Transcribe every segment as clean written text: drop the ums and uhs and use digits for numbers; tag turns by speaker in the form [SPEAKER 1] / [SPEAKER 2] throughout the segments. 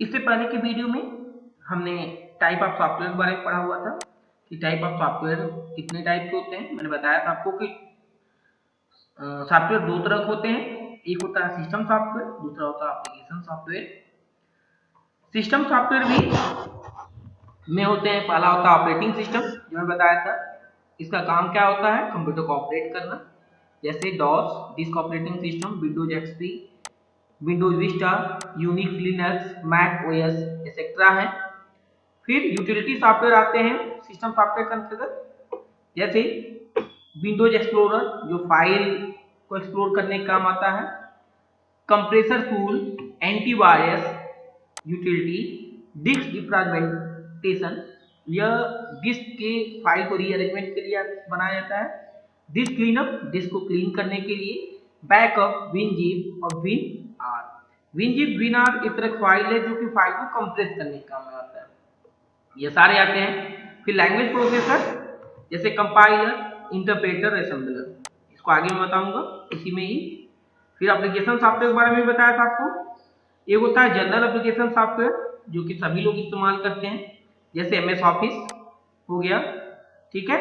[SPEAKER 1] इससे पहले के वीडियो में हमने टाइप ऑफ सॉफ्टवेयर के बारे में पढ़ा हुआ था कि टाइप ऑफ सॉफ्टवेयर कितने टाइप के होते हैं। मैंने बताया था आपको कि सॉफ्टवेयर दो तरह के होते हैं, एक होता है सिस्टम सॉफ्टवेयर, दूसरा होता है एप्लीकेशन सॉफ्टवेयर। सिस्टम सॉफ्टवेयर भी में होते हैं, पहला होता है ऑपरेटिंग सिस्टम, जो मैं बताया था। इसका काम क्या होता है? कंप्यूटर को ऑपरेट करना, जैसे DOS, disk operating system, Windows XP, Windows Vista, Unix, Linux, Mac OS etcetera है। फिर यूटिलिटी सॉफ्टवेयर आते हैं सिस्टम सॉफ्टवेयर के अंतर्गत, जैसे विंडोज एक्सप्लोरर जो फाइल को एक्सप्लोर करने का काम आता है, compressor tool, antivirus utility, disk defragmentation, यह डिस्क के फाइल को रीअरेंजमेंट के लिए बनाया जाता है, डिस्क क्लीनअप, डिस्क को क्लीन करने के लिए, बैकअप, विनजिप और विनआर। विनजिप, विनआर एक तरह की फाइल है जो कि फाइल को कंप्रेस करने का काम में आता है। ये सारे आते हैं। फिर लैंग्वेज प्रोसेसर, जैसे कंपाइलर, इंटरप्रेटर, असेंबलर, इसको आगे मैं बताऊंगा इसी में ही। फिर एप्लीकेशन सॉफ्टवेयर के बारे में बताया था आपको। एक होता है जनरल एप्लीकेशन सॉफ्टवेयर जो कि सभी लोग इस्तेमाल करते हैं, जैसे एमएस ऑफिस हो गया, ठीक है,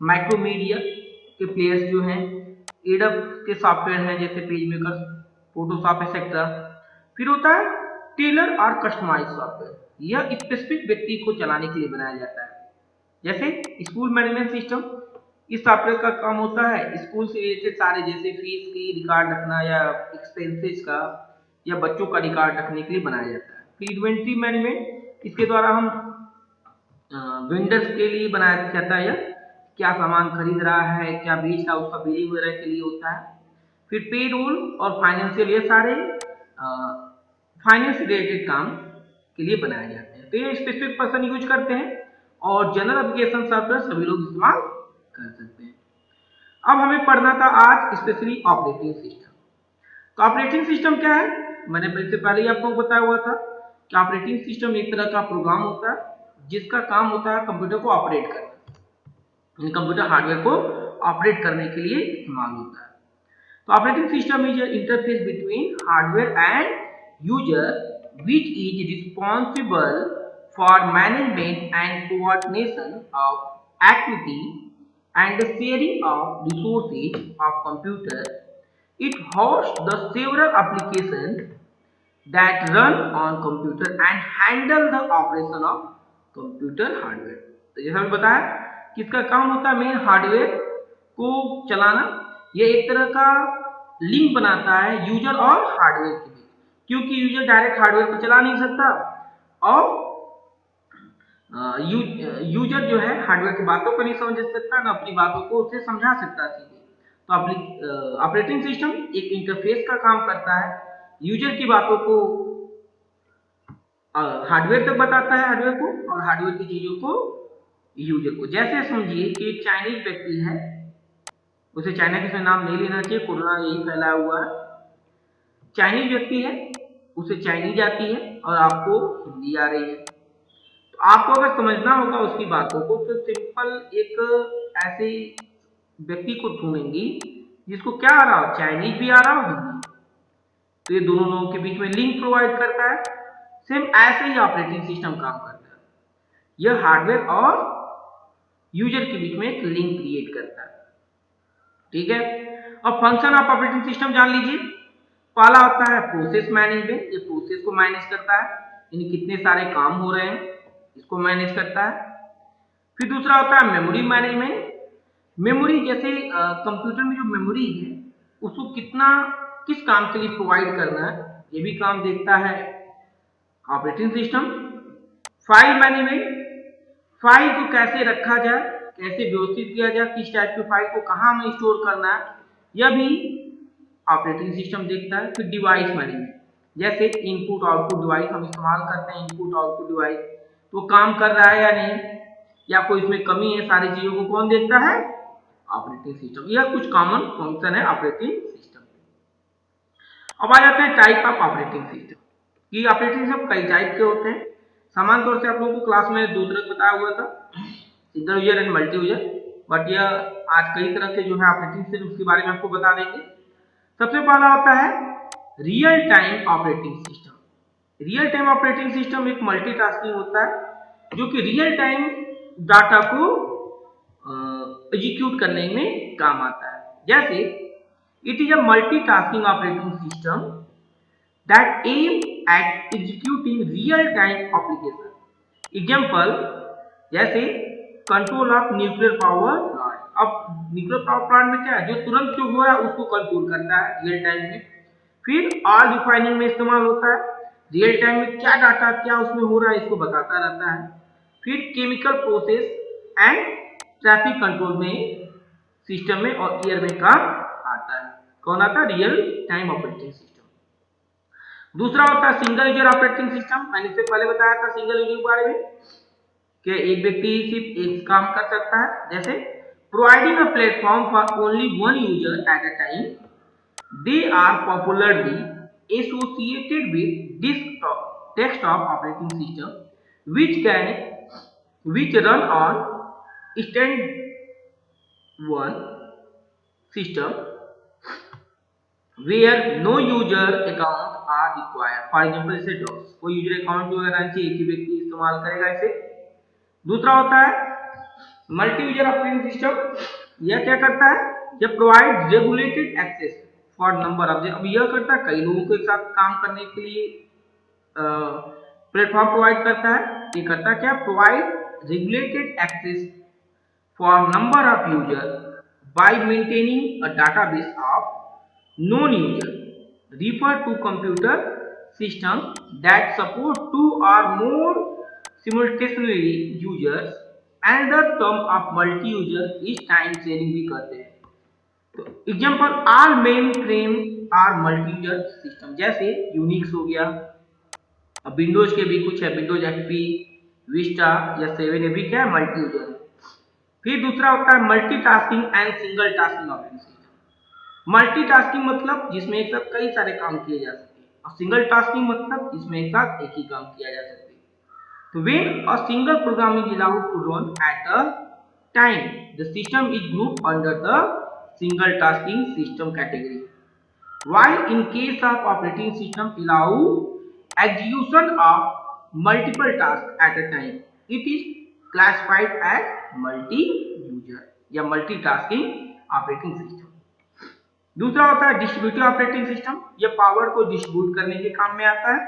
[SPEAKER 1] माइक्रोमीडिया के प्लेयर्स जो हैं, एडब के सॉफ्टवेयर हैं जैसे पेज मेकर, फोटोशॉप एक्सेट्रा। फिर होता है टेलर और कस्टमाइज सॉफ्टवेयर, यह स्पेसिफिक व्यक्ति को चलाने के लिए बनाया जाता है, जैसे स्कूल मैनेजमेंट सिस्टम। इस सॉफ्टवेयर का काम होता है स्कूल से रिलेटेड सारे, जैसे फीस की रिकॉर्ड रखना या एक्सपेंसेस का या बच्चों का रिकॉर्ड रखने के लिए बनाया जाता है। फिर इन्वेंट्री मैनेजमेंट, इसके द्वारा हम वेंडर्स के लिए बनाया जाता है, यह क्या सामान खरीद रहा है, क्या बेच रहा है, उसका बिलिंग वगैरह के लिए होता है। फिर पे रोल और फाइनेंशियल, ये सारे फाइनेंस रिलेटेड काम के लिए बनाए जाते हैं। तो ये स्पेसिफिक पर्सन यूज करते हैं और जनरल एप्लीकेशन सॉफ्टवेयर सभी लोग इस्तेमाल कर सकते हैं। अब हमें पढ़ना था आज स्पेशली ऑपरेटिंग सिस्टम। तो ऑपरेटिंग सिस्टम क्या है? मैंने इससे पहले ही आपको बताया हुआ था कि ऑपरेटिंग सिस्टम एक तरह का प्रोग्राम होता है जिसका काम होता है कंप्यूटर को ऑपरेट करना, कंप्यूटर हार्डवेयर को ऑपरेट करने के लिए इस्तेमाल होता है। तो operating system is interface between hardware and user which is responsible for management and coordination of activity and the sharing of resources of computer. It hosts the several applications that run on computer and handle the operation of computer hardware. तो जैसा मैंने बताया किसका काम होता है, main hardware को चलाना। यह एक तरह का लिंक बनाता है यूजर और हार्डवेयर के बीच, क्योंकि यूजर डायरेक्ट हार्डवेयर को चला नहीं सकता और यूजर जो है हार्डवेयर की बातों को नहीं समझ सकता, ना अपनी बातों को उसे समझा सकता सीधे। तो ऑपरेटिंग सिस्टम एक इंटरफेस का काम करता है, यूजर की बातों को हार्डवेयर तक बताता है हार्डवेयर को, और हार्डवेयर की चीजों को यूजर को। जैसे समझिए कि एक चाइनीज व्यक्ति है, उसे चाइना किसी नाम नहीं लेना चाहिए, कोरोना यही फैलाया हुआ है। चाइनीज व्यक्ति है, उसे चाइनीज आती है और आपको हिंदी आ रही है। आपको अगर समझना होगा उसकी बातों को तो सिंपल एक ऐसे व्यक्ति को ढूंढेंगी जिसको क्या आ रहा हो, चाइनीज भी आ रहा हो, हिंदी। तो ये दोनों लोगों के बीच में लिंक प्रोवाइड करता है। सेम ऐसे ही ऑपरेटिंग सिस्टम काम करता है, यह हार्डवेयर और यूजर के बीच में एक लिंक क्रिएट करता है, ठीक है। अब फंक्शन ऑफ ऑपरेटिंग सिस्टम जान लीजिए। पहला होता है प्रोसेस मैनेजमेंट, ये प्रोसेस को मैनेज करता है, यानी कितने सारे काम हो रहे हैं इसको मैनेज करता है। फिर दूसरा होता है मेमोरी मैनेजमेंट। मेमोरी जैसे कंप्यूटर में जो मेमोरी है उसको कितना किस काम के लिए प्रोवाइड करना है, ये भी काम देखता है operating system. File management, file को कैसे रखा जाए, कैसे व्यवस्थित किया जाए, किस टाइप की फाइल को कहाँ में स्टोर करना है, यह भी ऑपरेटिंग सिस्टम देखता है। फिर डिवाइस मैनेजमेंट, जैसे इनपुट आउटपुट डिवाइस हम इस्तेमाल करते हैं, इनपुट आउटपुट डिवाइस तो काम कर रहा है या नहीं, या कोई इसमें कमी है, सारी चीजों को कौन देखता है, ऑपरेटिंग सिस्टम। यह कुछ कॉमन फंक्शन है ऑपरेटिंग सिस्टम। अब आ जाते हैं टाइप ऑफ ऑपरेटिंग सिस्टम कि ऑपरेटिंग सिस्टम कई टाइप के होते हैं। सामान्य तौर से आप लोगों को क्लास में दो तरह बताया हुआ था, single user and multi user, but यह आज कई तरह के जो है ऑपरेटिंग सिस्टम उसके बारे में आपको बता देंगे। सबसे पहला होता है real time operating system. Real time operating system एक मल्टीटास्किंग होता है जो कि रियल टाइम डाटा को एग्जीक्यूट करने में काम आता है। जैसे it is a multitasking operating system that aim at executing real-time application. Example जैसे control of nuclear power plant. अब न्यूक्लियर पावर प्लांट में क्या है, जो तुरंत जो हो रहा है उसको कंट्रोल करता है रियल टाइम में। फिर ऑयल रिफाइनिंग में इस्तेमाल होता है, रियल टाइम में क्या डाटा क्या उसमें हो रहा है इसको बताता रहता है। फिर chemical process and traffic control में सिस्टम में और एयर में काम आता है। कौन आता है? Real time operating system. दूसरा होता है सिंगल यूजर ऑपरेटिंग सिस्टम। मैंने इससे पहले बताया था सिंगल यूजर के बारे में कि एक व्यक्ति सिर्फ एक काम कर सकता है। जैसे providing a platform for only one user at a time, they are popularly associated with desktop operating system which run on stand one system where no user account are required. For example जैसे docs, कोई user account जो रहना चाहिए एक ही व्यक्ति इस्तेमाल करेगा इसे। दूसरा होता है मल्टी यूजर ऑपरेटिंग सिस्टम। यह क्या करता है? यह provide regulated access for number of. अब यह करता है कई लोगों को एक साथ काम करने के लिए प्लेटफॉर्म प्रोवाइड करता है। ये करता क्या? Provide regulated access for number of user by maintaining a database of known user, refer to computer system that support two or more simultaneously users। another term of multi user is time sharing भी कहते हैं। तो example all mainframe are multi user system। जैसे Unix हो गया, अब Windows के भी कुछ है, विंडोज एक्सपी, विस्टा या 7 ये भी क्या है? मल्टी यूजर है। फिर दूसरा होता है multitasking and single tasking operating system. Multitasking मतलब जिसमें एक साथ कई सारे काम किए जा सके, और सिंगल टास्किंग मतलब जिसमें एक साथ एक ही काम किया जा सके। तो when a single program is allowed to run at a time, the system is grouped under the single tasking system category. While in case of operating system allow execution of multiple tasks at a time, it is classified as multi-user या multitasking operating system। दूसरा होता है distributive operating system. ये power को distribute करने के काम में आता है।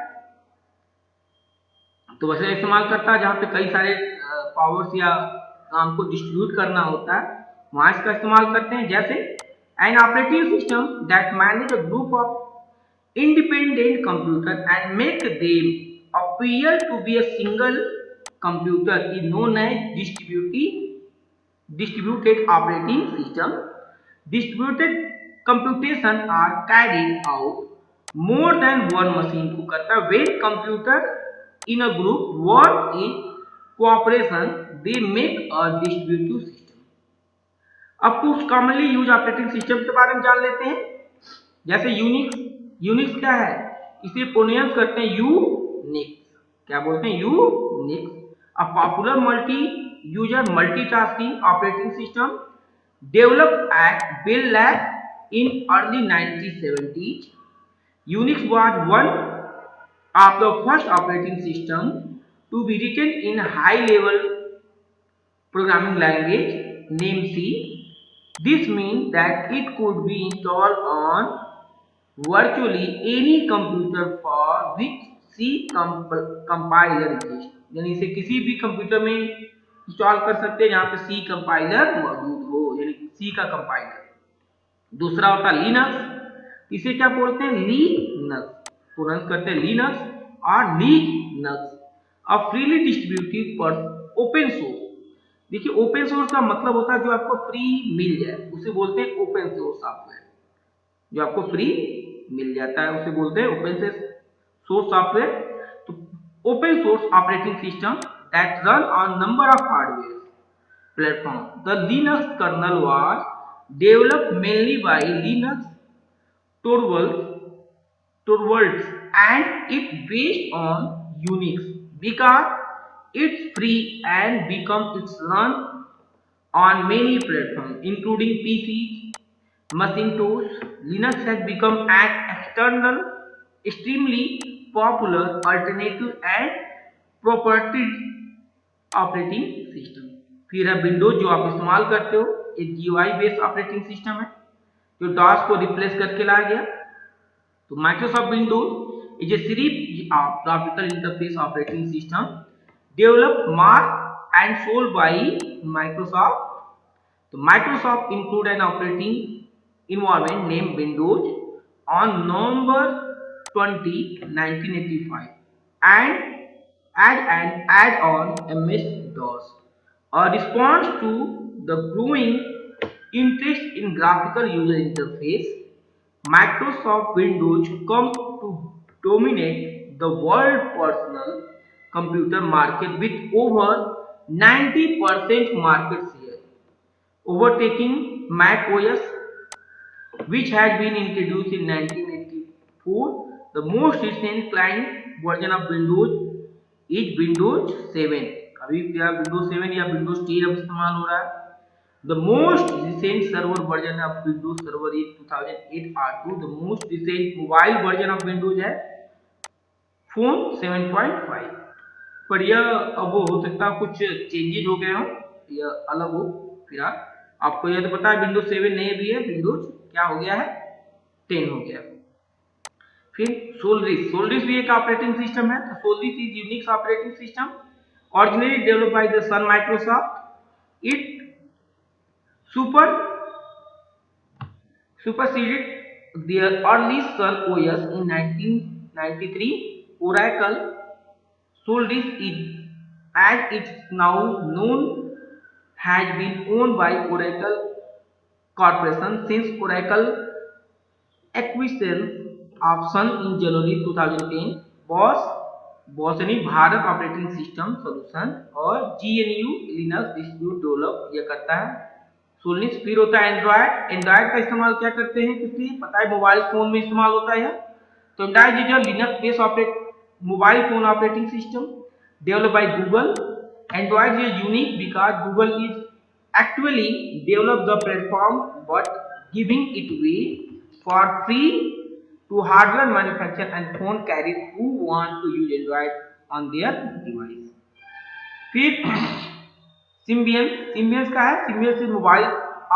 [SPEAKER 1] तो वैसे इस्तेमाल करता है जहां पे कई सारे पावर्स या काम को डिस्ट्रीब्यूट करना होता है, वहां इसका इस्तेमाल करते हैं। जैसे an operating system that manage a group of independent computer and make them appear to be a single computer is known as distributed operating system. Distributed computation are carried out more than one machine को करता है। when computer in a group work in cooperation they make a distributive system। अब कुछ commonly use operating system के बारे में जान लेते हैं। जैसे यूनिक्स। यूनिक्स क्या है? इसे प्रोनाउंस करते हैं यूनिक्स। क्या बोलते हैं? Unix. A popular multi user multitasking operating system developed at Bell Labs in early 1970s. Unix was one of the first operating system to be written in high-level programming language named C. This means that it could be installed on virtually any computer for which C compiler exists। यानी इसे किसी भी computer में install कर सकते हैं जहां पे C कंपाइलर मौजूद हो, यानी C का कंपाइलर। दूसरा होता है लिनक्स। इसे क्या बोलते हैं? लिनक्स, प्रोनाउंस करते हैं लिनक्स और लिनक्स। अ फ्रीली डिस्ट्रीब्यूटेड पर ओपन सोर्स। देखिए ओपन सोर्स का मतलब होता है जो आपको फ्री मिल जाए उसे बोलते हैं ओपन सोर्स सॉफ्टवेयर। जो आपको फ्री मिल जाता है उसे बोलते हैं ओपन सोर्स सॉफ्टवेयर। तो open source operating system that run on number of hardware platform. The Linux kernel was developed mainly by Linus Torvalds and it based on Unix because it's free and become its run on many platforms including PCs, Macintosh. Linux has become an external extremely popular alternative and proprietary operating system. फिर है Windows जो आप इस्तेमाल करते हो, एक GUI based operating system है जो डॉस को रिप्लेस करके लाया गया। तो Microsoft Windows is a series of graphical interface operating system developed, marked and sold by Microsoft. तो Microsoft include an operating environment named Windows on November 20, 1985 and as an add-on MS-DOS. A response to the growing interest in graphical user interface, Microsoft Windows come to dominate the world personal computer market with over 90% market share, overtaking Mac OS, which had been introduced in 1984. The most recent client version of Windows is Windows 7. अभी क्या Windows 7 या Windows 10 अब इस्तेमाल हो रहा है। The most recent server version of Windows Server is 2008 R2. The most recent mobile version of Windows है Phone 7.5। पर यह अब हो सकता है कुछ चेंजेज हो गए हो, यह अलग हो। फिलहाल आपको यह तो पता है विंडोज 7 नहीं भी है, विंडोज क्या हो गया है 10 हो गया। फिर सोल्रिस भी एक ऑपरेटिंग सिस्टम है। तो Solaris is Unix operating system originally developed by the Sun Microsoft. It superseded their early Sun OS in 1993. Oracle Soldis is, as it's now known, has been owned by Oracle Corporation since Oracle acquisition of Sun in January 2010. Boss यानी Bharat operating system solution और GNU Linux distribute develop यह करता है सोल्निस। फिर होता है Android का इस्तेमाल क्या करते हैं किसलिए पता है, मोबाइल फोन में इस्तेमाल होता है। तो Android is a Linux based mobile phone operating system developed by Google. Android is unique because Google is actually developed the platform but giving it away for free to hardware manufacturer and phone carriers who want to use Android on their device. फिर Symbian का है, Symbian mobile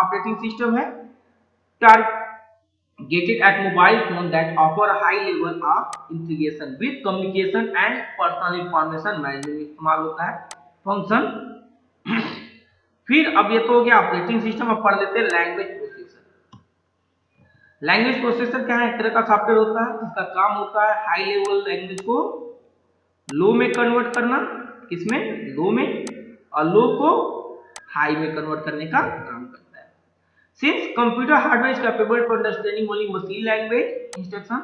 [SPEAKER 1] operating system है targeted at mobile phone that offer a high level of integration with communication and personal information management इस्तेमाल होता है function. फिर अब ये तो हो गया ऑपरेटिंग सिस्टम। अब पढ़ लेते हैं लैंग्वेज प्रोसेसर। लैंग्वेज प्रोसेसर क्या है, एक तरह का सॉफ्टवेयर होता है जिसका काम होता है हाई लेवल लैंग्वेज को लो में कन्वर्ट करना, किसमें लो में, और लो को हाई में कन्वर्ट करने का काम करता है। Since computer hardware is capable of understanding only machine language instruction,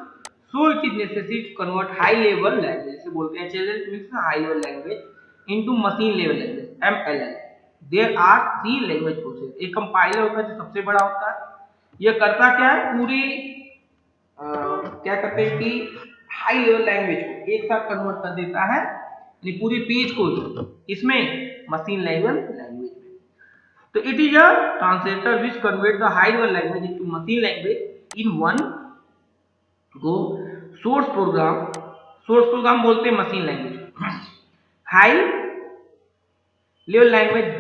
[SPEAKER 1] so it is necessary to convert high level language, इसे बोलते हैं channel mix high level language into machine level language (MLL). There are 3 language processes. एक compiler होता है जो सबसे बड़ा होता है, यह करता क्या है पूरी क्या करते हैं कि हाई लेवल लैंग्वेज को एक साथ कन्वर्ट कर देता है, यानी पूरी पेज को इसमें machine level language. So it is a translator which converts the high level language into machine language in one go. Source program बोलते हैं machine language। High level language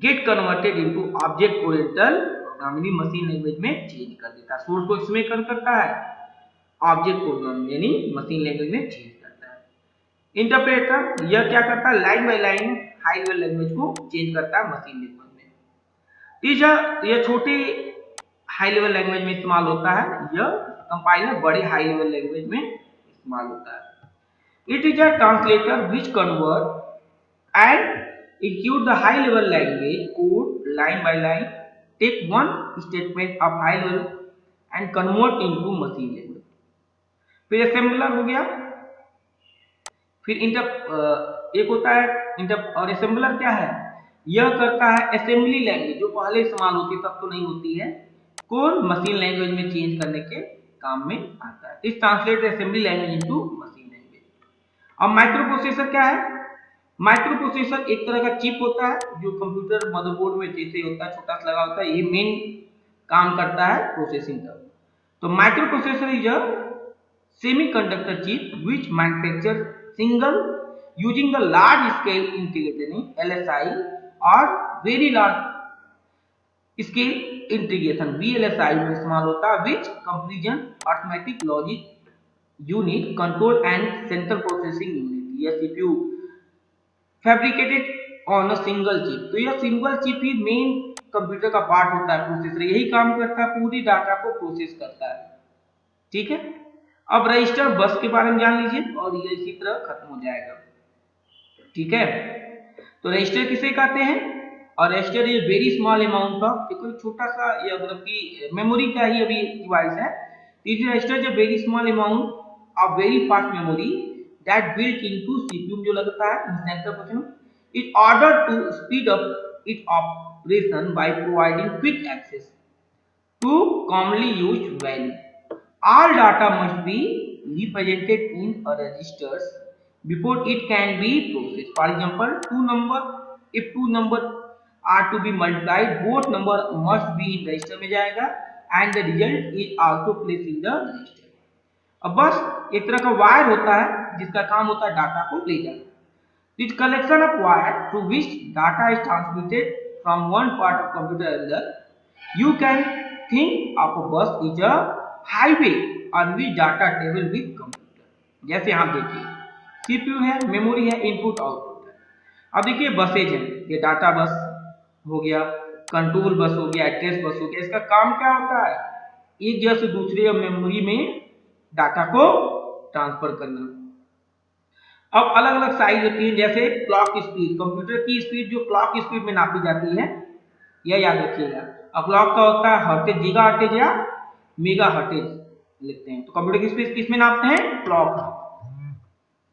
[SPEAKER 1] get converted into object oriental programming, machine language में change कर देता है। Source को इसमें करता है, ऑब्जेक्ट प्रोग्राम यानी मशीन लैंग्वेज में चेंज करता है। इंटरप्रेटर यह क्या करता है, line by line high level language को चेंज करता है मशीन लैंग्वेज में। यह छोटी हाई लेवल लैंग्वेज में इस्तेमाल होता है, यह कंपाइलर बड़े हाई लेवल लैंग्वेज में इस्तेमाल होता है। It is a translator which convert and execute the high level language code line by line, take one statement of high level and convert into machine language। फिर assembler हो गया। फिर एक होता है और असेंबलर क्या है, यह करता है असेंबली लैंग्वेज जो पहले इस्तेमाल होती तब तो नहीं होती है को मशीन लैंग्वेज में चेंज करने के काम में आता है। इस translate assembly language into machine language. अब माइक्रो प्रोसेसर क्या है, माइक्रो प्रोसेसर एक तरह का चिप होता है जो कंप्यूटर मदरबोर्ड में जैसे होता है छोटा सा लगा होता है, ये मेन काम करता है प्रोसेसिंग का। तो micro processor is a semiconductor chip which manufacture single using the large scale integration LSI or very large scale integration VLSI में इस्तेमाल होता है which comparison arithmetic logic unit control and central processing unit या CPU fabricated on a single chip। तो यह single chip ही main computer का part होता है, प्रोसेसर यही काम करता है, पूरी डाटा को प्रोसेस करता है। ठीक है, अब रजिस्टर बस के बारे में जान लीजिए और ये इसी तरह खत्म हो जाएगा। ठीक है, तो रजिस्टर किसे कहते हैं, और रजिस्टर ये वेरी स्मॉल अमाउंट ऑफ, कोई छोटा सा ये मतलब कि मेमोरी का ही अभी डिवाइस है। इट रजिस्टर जो very small amount of very fast memory that built into CPU जो लगता है central processor in order to speed up its operation by providing quick access to commonly used value. All data must be represented in a registers before it can be processed. For example, if two number are to be multiplied, both number must be in register में जाएगा and the result is also placed in the register. अब बस एक तरह का wire होता है जिसका काम होता है डाटा को ले जाना। This collection of wires through which data is transmitted from one part of computer to another. You can think of a bus as a highway on which data travel with computer. जैसे यहाँ देखिए CPU है, memory है, input output है। अब देखिए buses हैं, ये डाटा बस हो गया, कंट्रोल बस हो गया, एड्रेस बस हो गया। इसका काम क्या होता है, एक जगह से दूसरे मेमोरी में डाटा को ट्रांसफर करना। अब अलग अलग साइज होती है, जैसे क्लॉक स्पीड, कंप्यूटर की स्पीड जो क्लॉक स्पीड में नापी जाती है, यह याद रखिएगा। अब क्लॉक का होता है हर्टेज, गीगा हर्टेज या मेगा हर्टेज लिखते हैं। तो कंप्यूटर की स्पीड किस में नापते हैं, क्लॉक।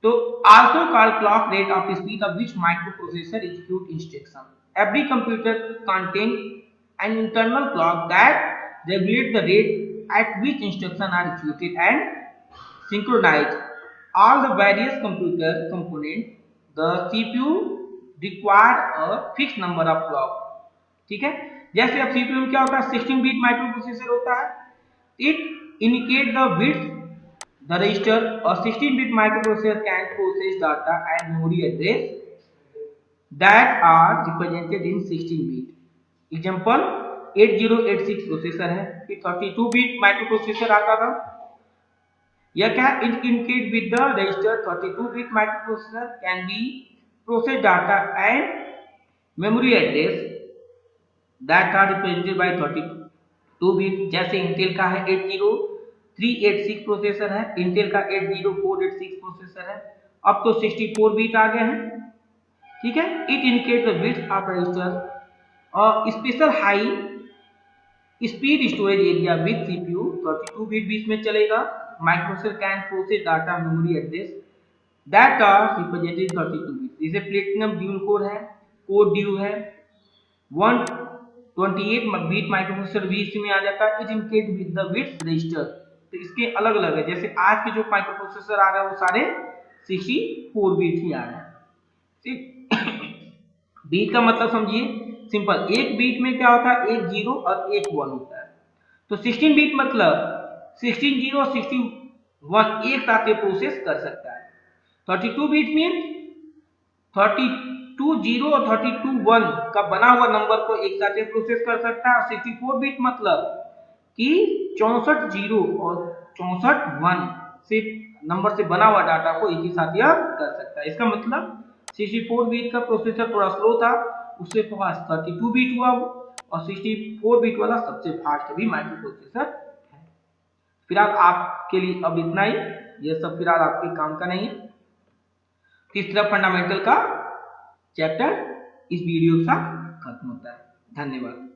[SPEAKER 1] तो also called clock rate of speed of which microprocessor execute instruction. Every computer contain an internal clock that regulate the rate at which instruction are executed and synchronized all the various computer components, the CPU require a fixed number of clock। ठीक है, जैसे अब CPU में क्या होता है, 16 bit microprocessor होता है। It indicate the bits the register or 16 bit microprocessor can process data and memory address that are represented in 16 bit। Example 8086 processor है, फिर 32 बिट माइक्रोप्रोसेसर आता था। यह क्या indicate with the register 32 bit microprocessor can be process data and memory address that are represented by 32 bit। जैसे Intel का है 80386 processor है, इंटेल का 80486 प्रोसेसर है। अब तो 64 बिट आ गए हैं। ठीक है, it indicate the bits of register और special high speed storage area with CPU 32 bit बीच में चलेगा। Microprocessor can process data memory address that are represented 32 bit. जैसे प्लेटिनम ड्यूल कोर है, कोड ड्यू है, 128 बिट माइक्रोप्रोसेसर भी इसमें आ जाता है। It indicate with the bits register. तो इसके अलग अलग है, जैसे आज के जो माइक्रोप्रोसेसर आ रहे हैं वो सारे 64 बिट ही आ रहे हैं। ठीक, बीट का मतलब समझिए सिंपल, एक बीट में क्या होता है, एक 0 और एक 1 होता है। तो 16 बीट मतलब 16 0 और 61 एक साथ ये प्रोसेस कर सकता है। 32 बीट में 32 0 और 32 1 का बना हुआ नंबर को एक साथ प्रोसेस कर सकता है। और 64 बीट मतलब कि 64 0 और 64 1 से नंबर से बना हुआ डाटा को एक ही साथ यह कर सकता है। इसका मतलब 64 बीट का प्रोसेसर थोड़ा स्लो था, उससे फास्ट 32 बीट हुआ और 64 बीट वाला सबसे फास्ट भी माइक्रोप्रोसेसर है। फिलहाल आपके लिए अब इतना ही, यह सब फिलहाल आपके काम का नहीं है। तीसरा फंडामेंटल का चैप्टर इस वीडियो के साथ खत्म होता है। धन्यवाद।